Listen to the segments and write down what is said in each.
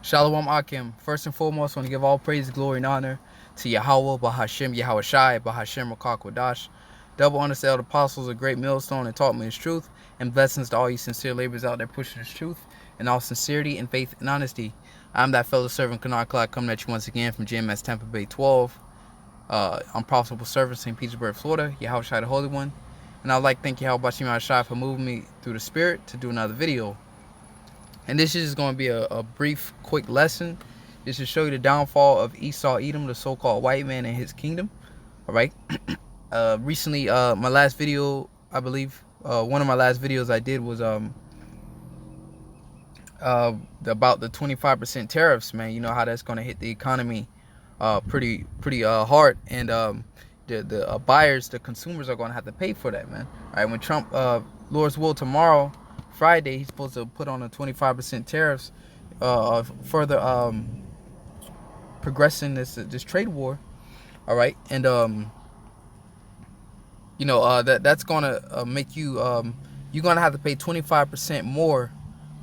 Shalom Akim. First and foremost, I want to give all praise, glory, and honor to Yahweh, Bahashem, Yahweh Shai, Bahashem, Rakak, Wadash. Double honor to the apostles, a great millstone, and taught me his truth. And blessings to all you sincere laborers out there pushing his truth in all sincerity and faith and honesty. I'm that fellow servant, Kanar Clark, coming at you once again from JMS Tampa Bay 12. Unprofitable service, St. Petersburg, Florida. Yahweh Shai, the Holy One. And I'd like to thank Yahweh Yahweh Shai for moving me through the Spirit to do another video. And this is going to be a brief, quick lesson. This will show you the downfall of Esau Edom, the so-called white man and his kingdom. All right. Recently, my last video, I believe, one of my last videos I did was about the 25% tariffs, man. You know how that's going to hit the economy pretty hard. And the buyers, the consumers are going to have to pay for that, man. All right. When Trump, Lord's will, tomorrow, Friday, he's supposed to put on a 25% tariffs, further progressing this trade war. All right, and you know that's gonna make you you're gonna have to pay 25% more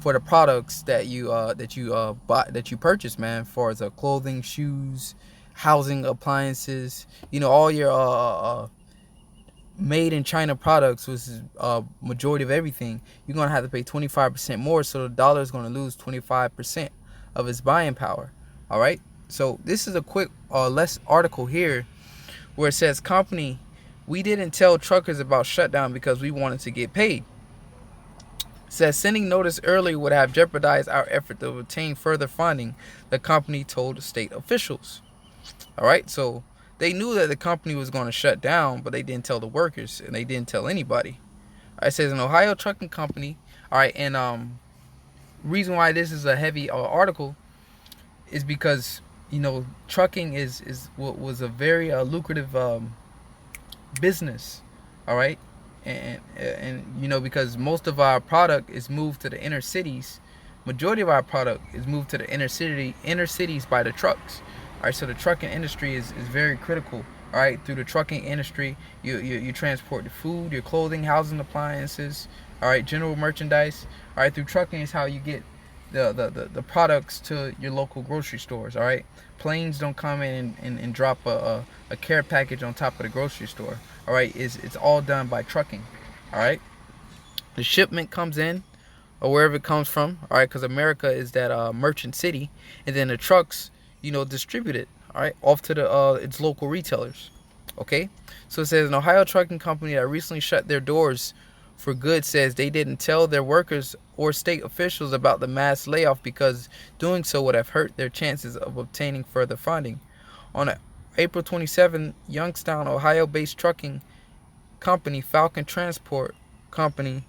for the products that you buy, that you purchase, man. As far as clothing, shoes, housing, appliances, you know, all your made in China products, which is majority of everything, you're gonna have to pay 25% more, so the dollar is gonna lose 25% of its buying power. All right, so this is a quick less article here where it says, company, we didn't tell truckers about shutdown because we wanted to get paid. It says sending notice early would have jeopardized our effort to obtain further funding, the company told state officials. All right, so they knew that the company was going to shut down, but they didn't tell the workers, and they didn't tell anybody. It says an Ohio trucking company. All right, and reason why this is a heavy article is because, you know, trucking was a very lucrative business. All right, and you know, because most of our product is moved to the inner cities. Majority of our product is moved to the inner cities by the trucks. All right, so the trucking industry is very critical. All right, through the trucking industry, you transport the food, your clothing, housing, appliances. All right, general merchandise. All right, through trucking is how you get the products to your local grocery stores. All right, planes don't come in and drop a care package on top of the grocery store. All right, it's all done by trucking. All right, the shipment comes in or wherever it comes from. All right, because America is that merchant city, and then the trucks, you know, distribute it, all right, off to the its local retailers. Okay, so it says an Ohio trucking company that recently shut their doors for good says they didn't tell their workers or state officials about the mass layoff because doing so would have hurt their chances of obtaining further funding. On April 27, Youngstown, Ohio-based trucking company Falcon Transport Company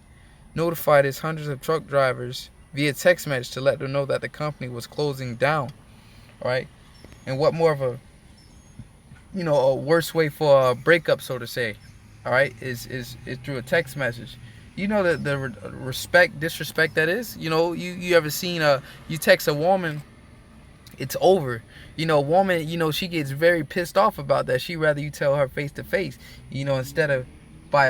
notified its hundreds of truck drivers via text message to let them know that the company was closing down. All right, and what more of a, you know, a worse way for a breakup, so to say, all right, is through a text message. You know the disrespect that is. You know, you ever seen you text a woman, it's over. You know, a woman, you know, she gets very pissed off about that. She rather you tell her face to face, you know, instead of by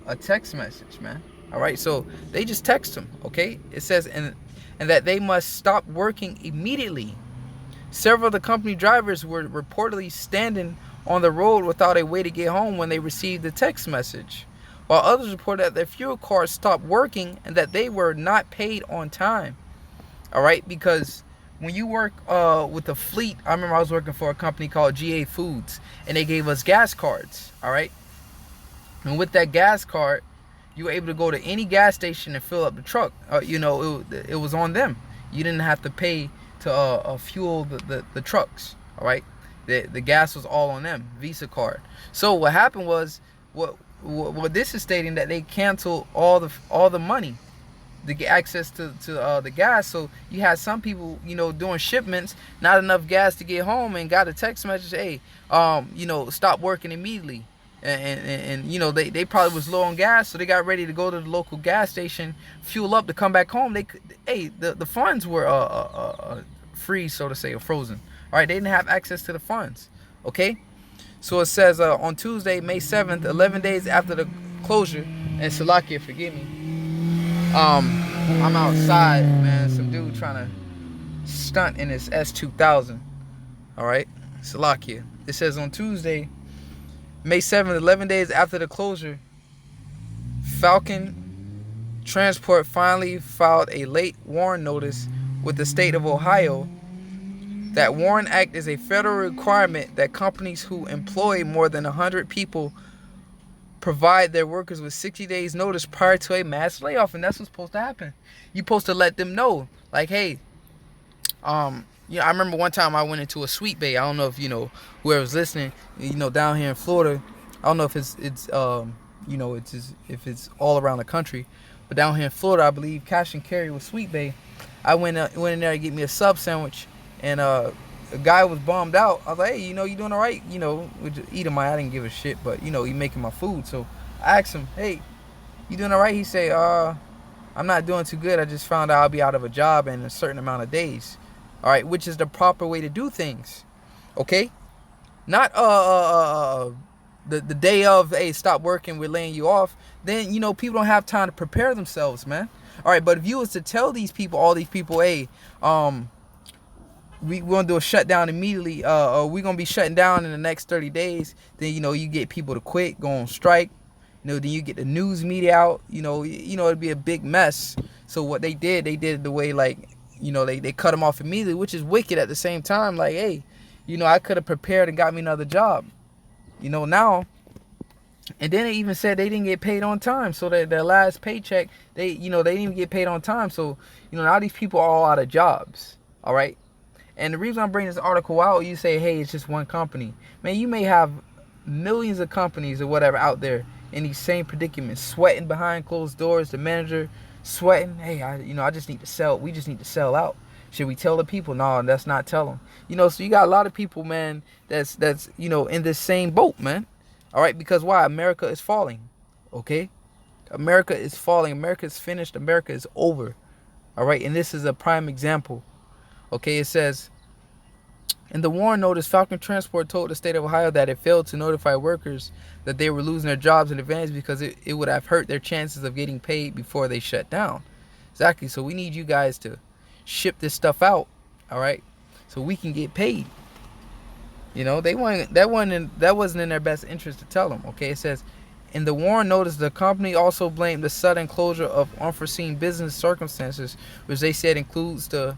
a text message, man. All right, so they just text them. Okay, it says and that they must stop working immediately. Several of the company drivers were reportedly standing on the road without a way to get home when they received the text message, while others reported that their fuel cards stopped working and that they were not paid on time. All right, because when you work with the fleet, I remember I was working for a company called GA Foods, and they gave us gas cards. All right, and with that gas card, you were able to go to any gas station and fill up the truck. You know, it was on them. You didn't have to pay to fuel the trucks. All right, the gas was all on them, Visa card. So what happened was, what this is stating, that they canceled all the money to get access to the gas. So you had some people, you know, doing shipments, not enough gas to get home, and got a text message, hey, you know, stop working immediately. And you know, they probably was low on gas, so they got ready to go to the local gas station, fuel up to come back home. The funds were free, so to say, or frozen. All right, they didn't have access to the funds. Okay, so it says on Tuesday, May 7th, 11 days after the closure, and Salakia, forgive me, I'm outside, man. Some dude trying to stunt in its S2000. All right, Salakia. It says on Tuesday, May 7th, 11 days after the closure, Falcon Transport finally filed a late warrant notice with the state of Ohio. That WARN Act is a federal requirement that companies who employ more than 100 people provide their workers with 60 days notice prior to a mass layoff, and that's what's supposed to happen. You're supposed to let them know, like, hey, I remember one time I went into a sweet bay. I don't know if whoever's listening, down here in Florida, I don't know if it's if it's all around the country, but down here in Florida, I believe cash and carry was Sweet Bay. I went in there to get me a sub sandwich, and a guy was bummed out. I was like, hey, you doing all right? With eating I didn't give a shit, but he making my food. So I asked him, hey, you doing all right? He say, I'm not doing too good. I just found out I'll be out of a job in a certain amount of days. All right, which is the proper way to do things. Okay, not the day of, hey, stop working, we're laying you off. Then people don't have time to prepare themselves, man. All right, but if you was to tell all these people, hey, we're gonna do a shutdown immediately, or we're gonna be shutting down in the next 30 days, then you get people to quit, go on strike, then you get the news media out, it'd be a big mess. So what they did the way, like, they cut them off immediately, which is wicked at the same time. Like, hey, I could have prepared and got me another job, now. And then they even said they didn't get paid on time. So that their last paycheck, they didn't even get paid on time. So, now these people are all out of jobs. All right. And the reason I'm bringing this article out, you say, hey, it's just one company. Man, you may have millions of companies or whatever out there in these same predicaments, sweating behind closed doors, the manager sweating. Hey, I just need to sell. We just need to sell out. Should we tell the people? No, let's not tell them. So you got a lot of people, man, that's in this same boat, man. All right, because why? America is falling. Okay? America is falling. America is finished. America is over. All right, and this is a prime example. Okay, it says, in the warrant notice, Falcon Transport told the state of Ohio that it failed to notify workers that they were losing their jobs in advance because it would have hurt their chances of getting paid before they shut down. Exactly. So we need you guys to ship this stuff out, all right, so we can get paid. That wasn't in their best interest to tell them. Okay, it says, in the warrant notice, the company also blamed the sudden closure of unforeseen business circumstances, which they said includes the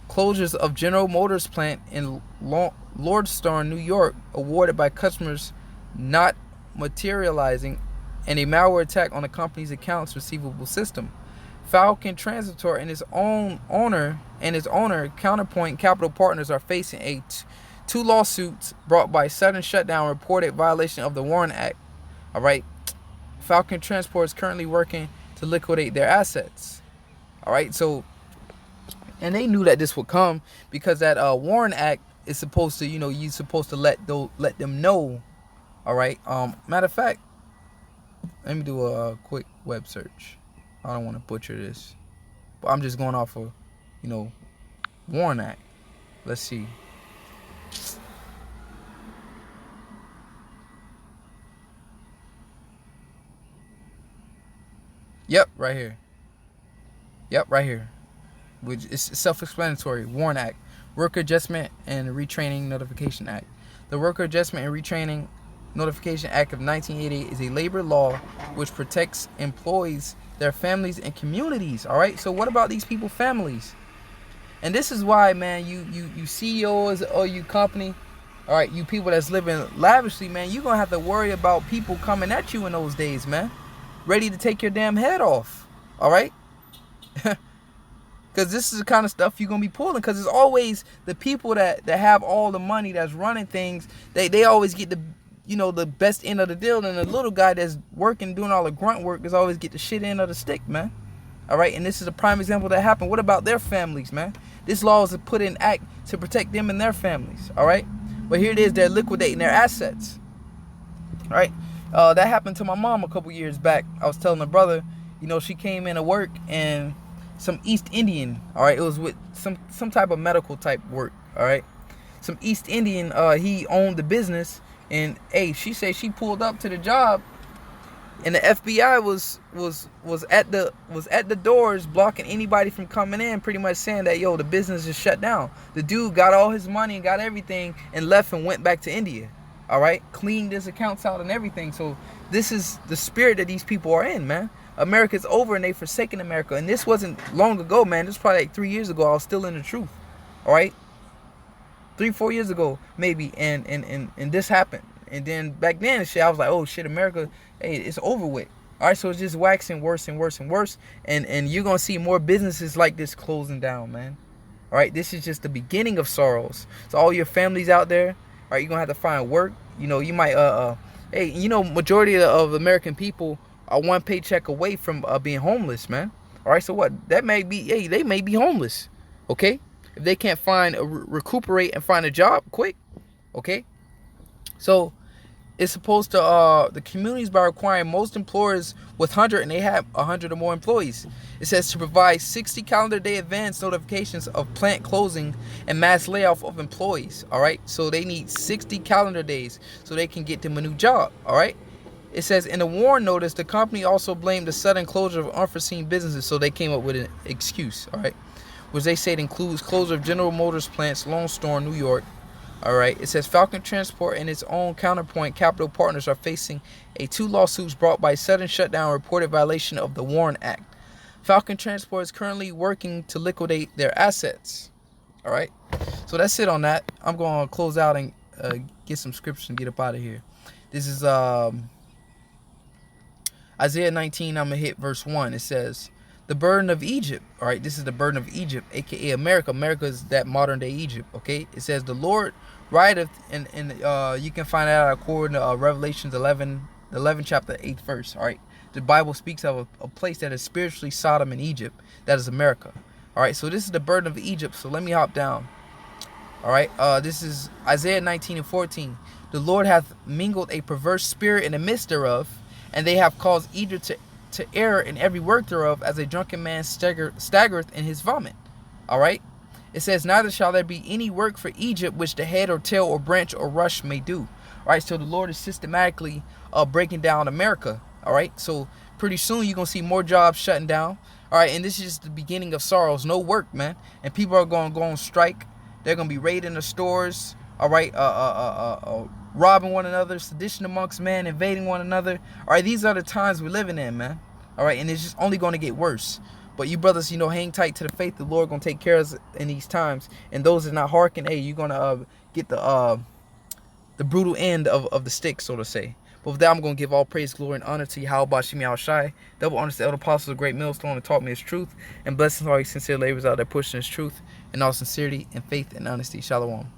closures of General Motors plant in Lordstown, New York, awarded by customers not materializing, and a malware attack on the company's accounts receivable system. Falcon Transport and its owner, Counterpoint Capital Partners, are facing two lawsuits brought by sudden shutdown reported violation of the WARN Act. All right, Falcon Transport is currently working to liquidate their assets. All right, so, and they knew that this would come because that WARN Act is supposed to, you're supposed to let them know. All right. Matter of fact, let me do a quick web search. I don't want to butcher this, but I'm just going off of, WARN Act. Let's see. Yep, right here. Which is self-explanatory. WARN Act, Worker Adjustment and Retraining Notification Act. The Worker Adjustment and Retraining Notification Act of 1988 is a labor law which protects employees, their families, and communities. All right. So what about these people's families? And this is why, man, you CEOs or you company, all right, you people that's living lavishly, man, you're gonna have to worry about people coming at you in those days, man, ready to take your damn head off. All right. Because this is the kind of stuff you're going to be pulling. Because it's always the people that have all the money that's running things. They always get the best end of the deal. And the little guy that's working, doing all the grunt work, is always get the shit end of the stick, man. All right. And this is a prime example that happened. What about their families, man? This law is put in act to protect them and their families. All right. But here it is. They're liquidating their assets. All right. That happened to my mom a couple years back. I was telling her brother, she came in to work and some East Indian, all right, it was with some type of medical type work, all right, some East Indian, he owned the business, and hey, she said she pulled up to the job, and the FBI was at the doors blocking anybody from coming in, pretty much saying that, yo, the business is shut down. The dude got all his money and got everything and left and went back to India. All right, cleaned his accounts out and everything. So this is the spirit that these people are in, man. America's over and they forsaken America. And this wasn't long ago, man. This was probably like 3 years ago. I was still in the truth. All right, 3-4 years ago maybe, and this happened. And then back then and shit, I was like, oh shit, America, hey, it's over with. All right, so it's just waxing worse and worse and worse, and you're gonna see more businesses like this closing down, man. All right, this is just the beginning of sorrows. So all your families out there, all right, you're gonna have to find work. You know, you might hey, you know, majority of American people are one paycheck away from being homeless, man. All right, so what? That may be, hey, they may be homeless, okay? If they can't find recuperate and find a job quick, okay? So it's supposed to the communities by requiring most employers with 100, and they have 100 or more employees. It says to provide 60 calendar day advance notifications of plant closing and mass layoff of employees. All right, so they need 60 calendar days so they can get them a new job. All right. It says in a warn notice, the company also blamed the sudden closure of unforeseen businesses, so they came up with an excuse. All right, which they say it includes closure of General Motors plants, Lone Star, New York. All right. It says Falcon Transport and its own counterpoint Capital Partners are facing 2 lawsuits brought by sudden shutdown reported violation of the WARN Act. Falcon Transport is currently working to liquidate their assets. All right. So that's it on that. I'm going to close out and get some scriptures and get up out of here. This is Isaiah 19. I'm going to hit verse 1. It says, the burden of Egypt. All right, this is the burden of Egypt, aka America. America is that modern day Egypt. Okay, it says the Lord rideth, and you can find that according to Revelations 11 chapter 8th verse. All right, the Bible speaks of a place that is spiritually Sodom and Egypt. That is America. All right, so this is the burden of Egypt. So let me hop down. All right, this is Isaiah 19 and 14. The Lord hath mingled a perverse spirit in the midst thereof, and they have caused Egypt to err in every work thereof, as a drunken man staggereth in his vomit. All right. It says, neither shall there be any work for Egypt which the head or tail or branch or rush may do. All right. So the Lord is systematically breaking down America. All right. So pretty soon you're going to see more jobs shutting down. All right. And this is just the beginning of sorrows. No work, man. And people are going to go on strike. They're going to be raiding the stores. All right. Robbing one another, sedition amongst men, invading one another. All right, these are the times we're living in, man. All right, and it's just only going to get worse. But you brothers, you know, hang tight to the faith. The Lord going to take care of us in these times. And those that not hearken, hey, you're going to get the brutal end of the stick, so to say. But with that, I'm going to give all praise, glory, and honor to Yahweh Shemi Al Shai. Double honor to the elder apostles of great millstone that taught me his truth. And blessings to all you sincere laborers out there pushing his truth in all sincerity and faith and honesty. Shalom.